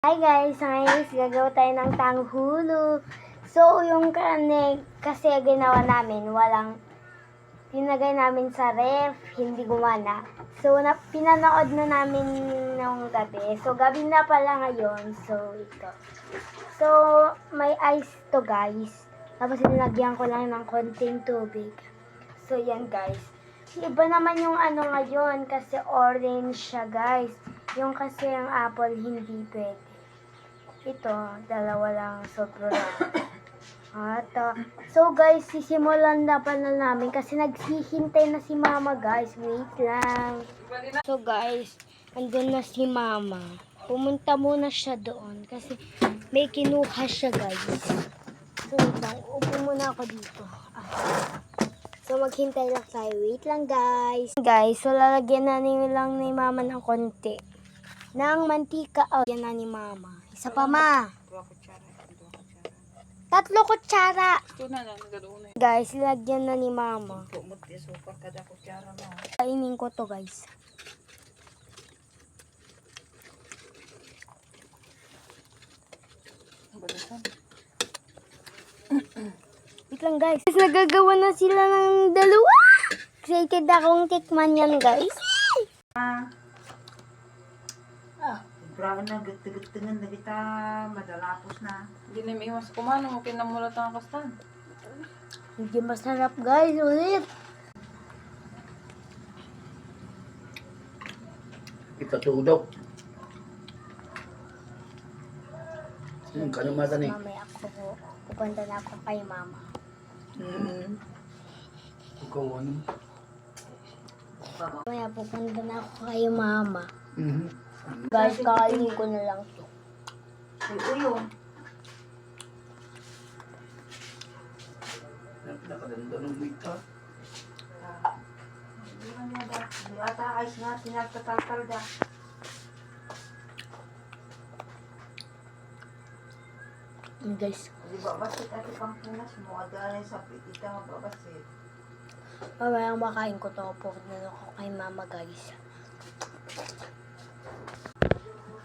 Hi guys, ngayon gagawa tayo ng tanghulo. So, yung karne kasi ginawa namin, tinagay namin sa ref, hindi gumana. So, pinanood na namin ng gabi. So, gabi na pala ngayon. So, ito. So, may ice to guys. Tapos, nilagyan ko lang ng konting tubig. So, yan guys. Iba naman yung ano ngayon kasi orange siya guys. Yung kasi ang apple hindi pwede. Ito, dalawa lang, sobrang. So guys, sisimulan na pala namin kasi naghihintay na si mama guys. Wait lang. So guys, andun na si mama. Pumunta muna siya doon kasi may kinuha siya guys. So wait lang, upo muna ako dito. So maghintay lang tayo. Wait lang guys. Guys, so lalagyan na lang ni mama ng konti ng mantika. Yan na ni mama. Isa pa ma. 3 kutsara. Guys, ilagyan na ni mama. Kainin ko to guys. Wait lang guys. Nagagawa na sila ng dalawa. Excited akong tikman yan guys. Bravo na, gagtingan na kita, madalapos na. Hindi na maiwas kumano, kinamulat ang kastan. Hindi masarap guys, ulit. Ipatudok. Kanyang mata ni. Mamaya ako, pupunta na ako kay mama. Ikaw ano? Mamaya pupunta na ako kay mama. Guys, kakainin ko na lang to. Uyo. Nakaganda ng wika. Hindi ata ayos nga, sinagtatakal da. Guys, Di ba basit ati Pampunas mo, adalay sa pitita nga babasit. mamaya makain ko to. Pupunta na ako kay mama guys.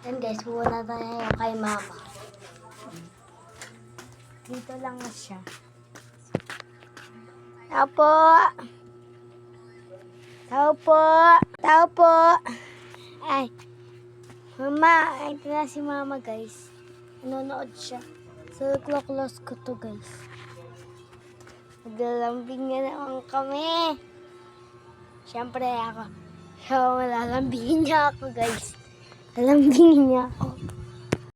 And guys, pupunta tayo kay mama. Dito lang na siya. Tao po! Tao po! Tao po! Ay, mama, ito na si mama guys. Nanonood siya. So, close ko to guys. Maglalambing nga naman kami. Siyempre ako. So, malalambingin niya ako guys. Lalambingin niya ako.